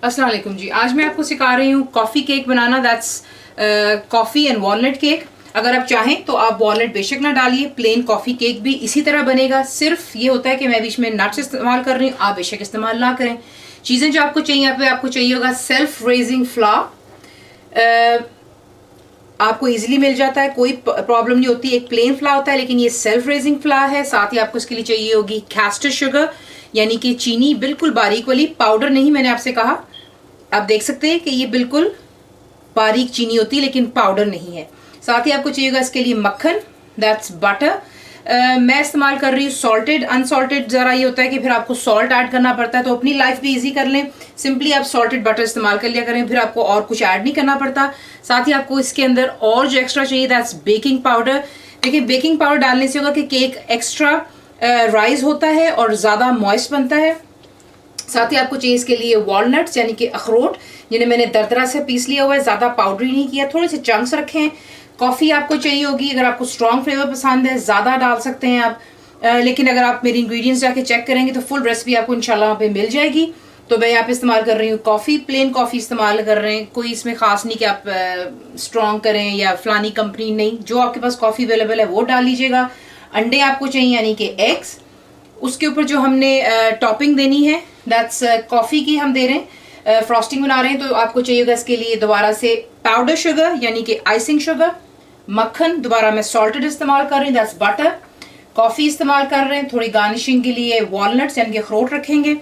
अस्सलाम वालेकुम जी। आज मैं आपको सिखा रही हूँ coffee cake banana. That's coffee and walnut cake. अगर आप चाहें तो आप वॉलनट बेशक ना डालिए, प्लेन कॉफ़ी केक भी इसी तरह बनेगा। सिर्फ ये होता है कि मैं बीच में नट्स इस्तेमाल कर रही हूँ, आप बेशक इस्तेमाल ना करें। चीज़ें जो आपको चाहिए, यहाँ पे आपको चाहिए होगा सेल्फ रेजिंग फ्लावर। आपको इजीली मिल जाता है, कोई प्रॉब्लम नहीं होती। एक प्लेन फ्लावर होता है लेकिन ये सेल्फ रेजिंग फ्लावर है। साथ ही आपको इसके लिए चाहिए होगी कैस्टर शुगर, यानी कि चीनी, बिल्कुल बारीक वाली, पाउडर नहीं। मैंने आपसे कहा, आप देख सकते हैं कि ये बिल्कुल बारीक चीनी होती है लेकिन पाउडर नहीं है। साथ ही आपको चाहिएगा इसके लिए मक्खन, दैट्स बटर। मैं इस्तेमाल कर रही हूँ सॉल्टेड। अनसॉल्टेड ज़रा ये होता है कि फिर आपको सॉल्ट ऐड करना पड़ता है, तो अपनी लाइफ भी इजी कर लें। सिंपली आप सॉल्टेड बटर इस्तेमाल कर लिया करें, फिर आपको और कुछ ऐड नहीं करना पड़ता। साथ ही आपको इसके अंदर और जो एक्स्ट्रा चाहिए, दैट्स बेकिंग पाउडर। देखिए, बेकिंग पाउडर डालने से होगा कि केक एक्स्ट्रा राइज होता है और ज़्यादा मॉइस्ट बनता है। साथ ही आपको चाहिए इसके लिए वॉलनट्स, यानी कि अखरोट, जिन्हें मैंने दरदरा से पीस लिया हुआ है, ज़्यादा पाउडरी नहीं किया, थोड़े से चंक्स रखे हैं। कॉफ़ी आपको चाहिए होगी, अगर आपको स्ट्रॉन्ग फ्लेवर पसंद है ज़्यादा डाल सकते हैं आप। लेकिन अगर आप मेरी इंग्रेडिएंट्स जाके चेक करेंगे तो फुल रेसिपी आपको इंशाल्लाह वहाँ पे मिल जाएगी। तो मैं यहाँ पे इस्तेमाल कर रही हूँ कॉफ़ी, प्लेन कॉफ़ी इस्तेमाल कर रहे हैं। कोई इसमें ख़ास नहीं कि आप स्ट्रॉन्ग करें या फलानी कंपनी, नहीं, जो आपके पास कॉफ़ी अवेलेबल है वो डाल लीजिएगा। अंडे आपको चाहिए, यानी कि एग्स। उसके ऊपर जो हमने टॉपिंग देनी है, दैट्स कॉफ़ी की हम दे रहे हैं, फ्रॉस्टिंग बना रहे हैं, तो आपको चाहिएगा इसके लिए दोबारा से पाउडर शुगर, यानी कि आइसिंग शुगर, मक्खन, दोबारा मैं सॉल्टेड इस्तेमाल कर रही हूँ, दैट्स बटर। कॉफ़ी इस्तेमाल कर रहे हैं, थोड़ी गार्निशिंग के लिए वॉलनट्स यानी कि अखरोट रखेंगे।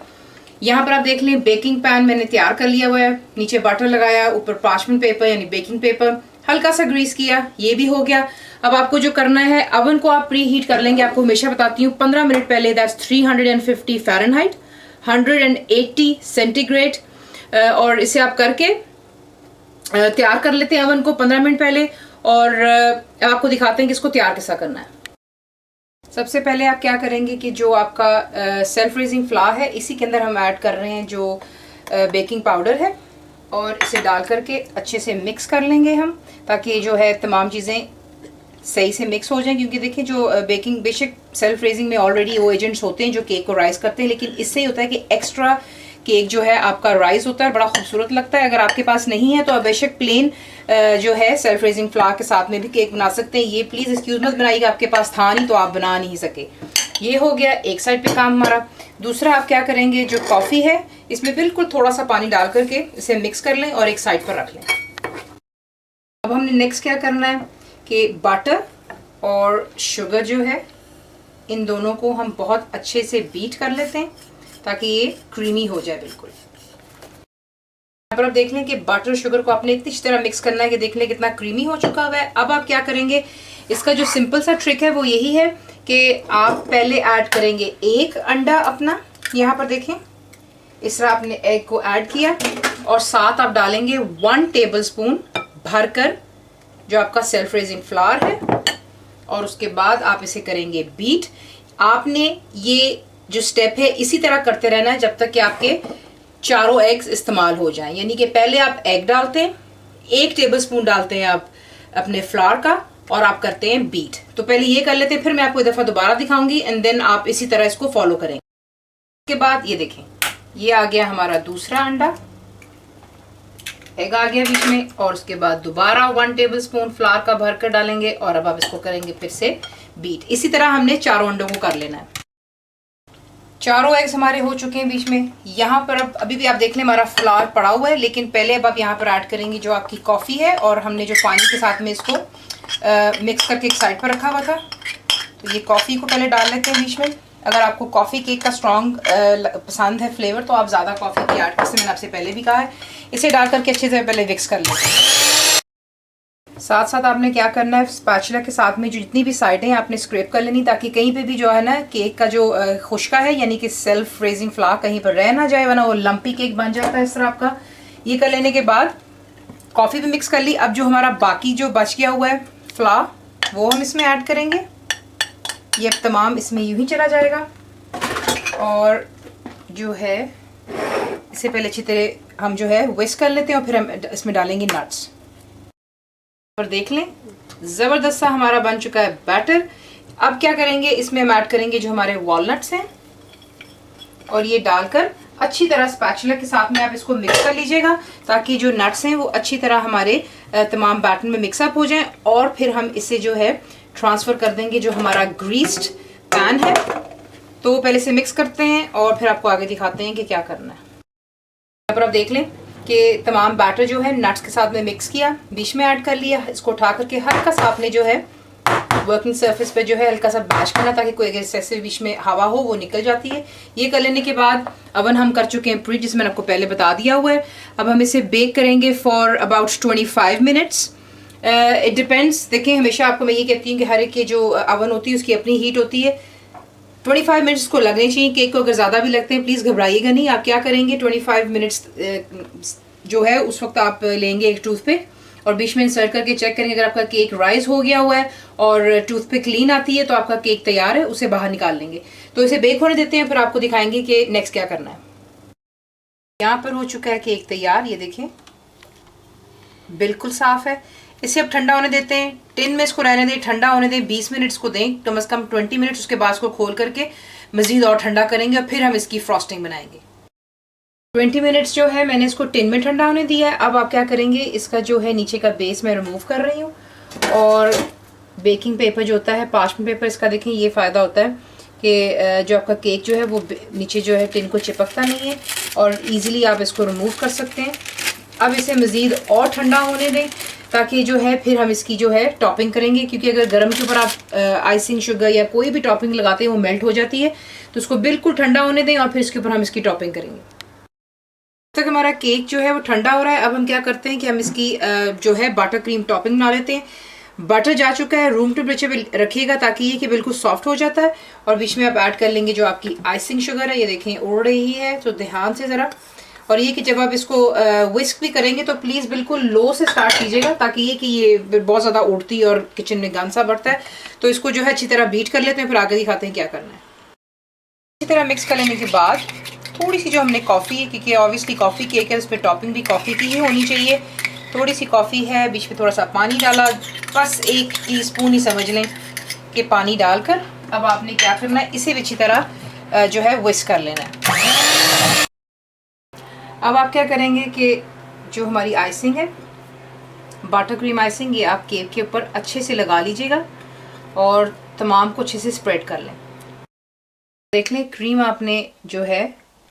यहाँ पर आप देख लें, बेकिंग पैन मैंने तैयार कर लिया हुआ है। नीचे बटर लगाया, ऊपर पार्चमेंट पेपर यानी बेकिंग पेपर, हल्का सा ग्रीस किया, ये भी हो गया। अब आपको जो करना है, अवन को आप प्री हीट कर लेंगे। आपको हमेशा बताती हूँ 15 मिनट पहले, दैट्स 350 फ़ारेनहाइट, 180 सेंटीग्रेड। और इसे आप करके तैयार कर लेते हैं अवन को 15 मिनट पहले। और आपको दिखाते हैं कि इसको तैयार कैसा करना है। सबसे पहले आप क्या करेंगे कि जो आपका सेल्फ रेजिंग फ्लावर है, इसी के अंदर हम ऐड कर रहे हैं जो बेकिंग पाउडर है, और इसे डाल करके अच्छे से मिक्स कर लेंगे हम, ताकि जो है तमाम चीज़ें सही से मिक्स हो जाएं। क्योंकि देखिए, जो बेकिंग, बेशक सेल्फ रेजिंग में ऑलरेडी वो एजेंट्स होते हैं जो केक को राइज करते हैं, लेकिन इससे होता है कि एक्स्ट्रा केक जो है आपका राइज होता है, बड़ा खूबसूरत लगता है। अगर आपके पास नहीं है तो आप बेशक प्लेन जो है सेल्फ रेजिंग फ्लावर के साथ में भी केक बना सकते हैं। ये प्लीज़ एक्सक्यूज मत बनाइएगा, आपके पास था नहीं तो आप बना नहीं सके। ये हो गया एक साइड पे काम हमारा। दूसरा आप क्या करेंगे, जो कॉफ़ी है इसमें बिल्कुल थोड़ा सा पानी डाल करके इसे मिक्स कर लें और एक साइड पर रख लें। अब हमने नेक्स्ट क्या करना है कि बटर और शुगर जो है, इन दोनों को हम बहुत अच्छे से बीट कर लेते हैं ताकि ये क्रीमी हो जाए बिल्कुल। यहाँ पर आप देख लें कि बटर शुगर को आपने इतनी तरह मिक्स करना है कि देख लें कितना क्रीमी हो चुका हुआ है। अब आप क्या करेंगे, इसका जो सिंपल सा ट्रिक है वो यही है कि आप पहले ऐड करेंगे एक अंडा अपना। यहाँ पर देखें, इस तरह आपने एग को ऐड किया, और साथ आप डालेंगे 1 टेबलस्पून भरकर जो आपका सेल्फ रेजिंग फ्लावर है, और उसके बाद आप इसे करेंगे बीट। आपने ये जो स्टेप है इसी तरह करते रहना है जब तक कि आपके चारों एग्स इस्तेमाल हो जाएं। यानी कि पहले आप एग डालते हैं, 1 टेबलस्पून डालते हैं आप अपने फ्लावर का, और आप करते हैं बीट। तो पहले ये कर लेते हैं, फिर मैं आपको एक दफ़ा दोबारा दिखाऊंगी, एंड देन आप इसी तरह इसको फॉलो करेंगे। उसके बाद ये देखें, ये आ गया हमारा दूसरा अंडा, एग आ गया बीच में, और उसके बाद दोबारा 1 टेबलस्पून फ्लावर का भरकर डालेंगे, और अब आप इसको करेंगे फिर से बीट। इसी तरह हमने चारों अंडों को कर लेना है। चारों एग्स हमारे हो चुके हैं बीच में। यहाँ पर अब अभी भी आप देख लें हमारा फ्लावर पड़ा हुआ है, लेकिन पहले अब आप यहाँ पर ऐड करेंगे जो आपकी कॉफ़ी है, और हमने जो पानी के साथ में इसको मिक्स करके एक साइड पर रखा हुआ था, तो ये कॉफ़ी को पहले डाल लेते हैं बीच में। अगर आपको कॉफ़ी केक का स्ट्रॉन्ग पसंद है फ्लेवर, तो आप ज़्यादा कॉफ़ी की ऐड कर सकते हैं, मैंने आपसे पहले भी कहा है। इसे डाल करके अच्छे से पहले मिक्स कर लेते हैं। साथ साथ आपने क्या करना है, स्पैचुला के साथ में जो जितनी भी साइडें आपने स्क्रैप कर लेनी, ताकि कहीं पे भी जो है ना केक का जो खुशका है, यानी कि सेल्फ रेजिंग फ्लावर कहीं पर रह ना जाए, वरना वो लंपी केक बन जाता है इस तरह आपका। ये कर लेने के बाद कॉफ़ी भी मिक्स कर ली। अब जो हमारा बाकी जो बच गया हुआ है फ्लावर, वो हम इसमें ऐड करेंगे। ये अब तमाम इसमें यूं ही चला जाएगा, और जो है इसे पहले अच्छी तरह हम जो है विस्क कर लेते हैं, और फिर हम इसमें डालेंगे नट्स। और देख लें, ज़बरदस्त सा हमारा बन चुका है बैटर। अब क्या करेंगे, इसमें हम ऐड करेंगे जो हमारे वॉलनट्स हैं, और ये डालकर अच्छी तरह स्पैचुला के साथ में आप इसको मिक्स कर लीजिएगा ताकि जो नट्स हैं वो अच्छी तरह हमारे तमाम बैटर में मिक्सअप हो जाएं। और फिर हम इसे जो है ट्रांसफ़र कर देंगे जो हमारा ग्रीस्ड पैन है। तो पहले से मिक्स करते हैं और फिर आपको आगे दिखाते हैं कि क्या करना है। यहाँ पर आप देख लें कि तमाम बैटर जो है नट्स के साथ में मिक्स किया, बीच में ऐड कर लिया। इसको उठा करके हल्का सा आपने जो है वर्किंग सरफेस पे जो है हल्का सा बैश करना ताकि कोई अगर एक्सेसिव बीच में हवा हो वो निकल जाती है। ये कर लेने के बाद अवन हम कर चुके हैं प्री, जिसमें मैंने आपको पहले बता दिया हुआ है। अब हम इसे बेक करेंगे for about 25 minutes. It depends, देखें हमेशा आपको मैं ये कहती हूँ कि हर एक की जो अवन होती है उसकी अपनी हीट होती है। 25 मिनट्स को लगने चाहिए। केक को अगर ज़्यादा भी लगते हैं प्लीज़ घबराइएगा नहीं। आप क्या करेंगे 25 मिनट्स जो है उस वक्त आप लेंगे एक टूथपिक और बीच में इंसर्ट करके चेक करेंगे। अगर आपका केक राइज हो गया हुआ है और टूथपिक क्लीन आती है तो आपका केक तैयार है, उसे बाहर निकाल लेंगे। तो इसे बेक होने देते हैं, फिर आपको दिखाएंगे कि नेक्स्ट क्या करना है। यहाँ पर हो चुका है केक तैयार, ये देखें बिल्कुल साफ़ है। इसे अब ठंडा होने देते हैं। टिन में इसको रहने दें, ठंडा होने दें, 20 मिनट्स को दें, कम से कम 20 मिनट्स। उसके बाद इसको खोल करके मज़ीद और ठंडा करेंगे और फिर हम इसकी फ्रॉस्टिंग बनाएंगे। 20 मिनट्स जो है मैंने इसको टिन में ठंडा होने दिया है। अब आप क्या करेंगे, इसका जो है नीचे का बेस मैं रिमूव कर रही हूँ और बेकिंग पेपर जो होता है, पार्चमेंट पेपर, इसका देखें ये फ़ायदा होता है कि जो आपका केक जो है वो नीचे जो है टिन को चिपकता नहीं है और ईज़िली आप इसको रिमूव कर सकते हैं। अब इसे मज़ीद और ठंडा होने दें ताकि जो है फिर हम इसकी जो है टॉपिंग करेंगे, क्योंकि अगर गर्म के ऊपर आप आइसिंग शुगर या कोई भी टॉपिंग लगाते हैं वो मेल्ट हो जाती है। तो उसको बिल्कुल ठंडा होने दें और फिर इसके ऊपर हम इसकी टॉपिंग करेंगे। तक हमारा केक जो है वो ठंडा हो रहा है। अब हम क्या करते हैं कि हम इसकी जो है बटर क्रीम टॉपिंग बना लेते हैं। बटर जा चुका है, रूम टेम्परेचर पे रखिएगा ताकि ये कि बिल्कुल सॉफ्ट हो जाता है। और बीच में आप ऐड कर लेंगे जो आपकी आइसिंग शुगर है, ये देखें उड़ रही है, तो ध्यान से ज़रा। और ये कि जब आप इसको विस्क भी करेंगे तो प्लीज़ बिल्कुल लो से स्टार्ट कीजिएगा ताकि ये कि ये बहुत ज़्यादा उड़ती है और किचन में गंद सा बढ़ता है। तो इसको जो है अच्छी तरह बीट कर लेते हैं, फिर आगे दिखाते हैं क्या करना है। अच्छी तरह मिक्स कर लेने के बाद थोड़ी सी जो हमने कॉफ़ी है, क्योंकि ऑब्वियसली कॉफ़ी केक है, उसमें टॉपिंग भी कॉफ़ी की ही होनी चाहिए। थोड़ी सी कॉफ़ी है, बीच में थोड़ा सा पानी डाला, बस 1 टीस्पून ही समझ लें कि पानी डालकर अब आपने क्या करना है, इसे अच्छी तरह जो है विस्क कर लेना है। अब आप क्या करेंगे कि जो हमारी आइसिंग है, बटर क्रीम आइसिंग, ये आप केक के ऊपर अच्छे से लगा लीजिएगा और तमाम को अच्छे से स्प्रेड कर लें। देख लें क्रीम आपने जो है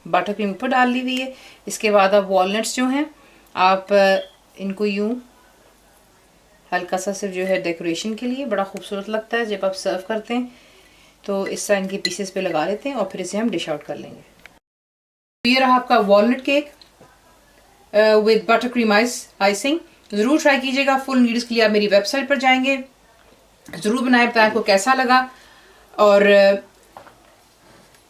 बटर क्रीम ऊपर डाल ली हुई है। इसके बाद आप वॉलनट्स जो हैं आप इनको यूं हल्का सा सिर्फ जो है डेकोरेशन के लिए, बड़ा खूबसूरत लगता है जब आप सर्व करते हैं, तो इस तरह इनके पीसेस पे लगा लेते हैं और फिर इसे हम डिश आउट कर लेंगे। तो ये रहा आपका walnut cake with butter cream icing. ज़रूर ट्राई कीजिएगा। फुल इंग्रीडिएंट्स के लिए आप मेरी वेबसाइट पर जाएंगे, ज़रूर बनाएं, बताएं आपको कैसा लगा। और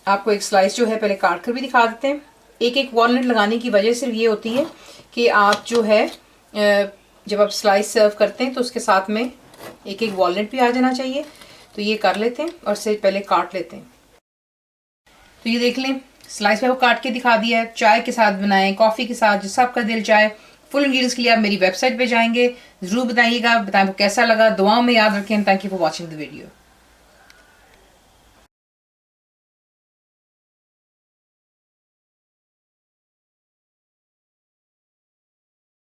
आपको एक स्लाइस जो है पहले काट कर भी दिखा देते हैं। एक वॉलनट लगाने की वजह सिर्फ ये होती है कि आप जो है जब आप स्लाइस सर्व करते हैं तो उसके साथ में एक वॉलनट भी आ जाना चाहिए। तो ये कर लेते हैं और इससे पहले काट लेते हैं। तो ये देख लें स्लाइस पे वो काट के दिखा दिया है। चाय के साथ बनाएं, कॉफ़ी के साथ, जिससे आपका दिल चाहे। फुल इंग्रीडिएंट्स के लिए आप मेरी वेबसाइट पे जाएंगे, ज़रूर बताइएगा, बताएं आपको कैसा लगा। दुआओं में याद रखें। Thank you for watching the video.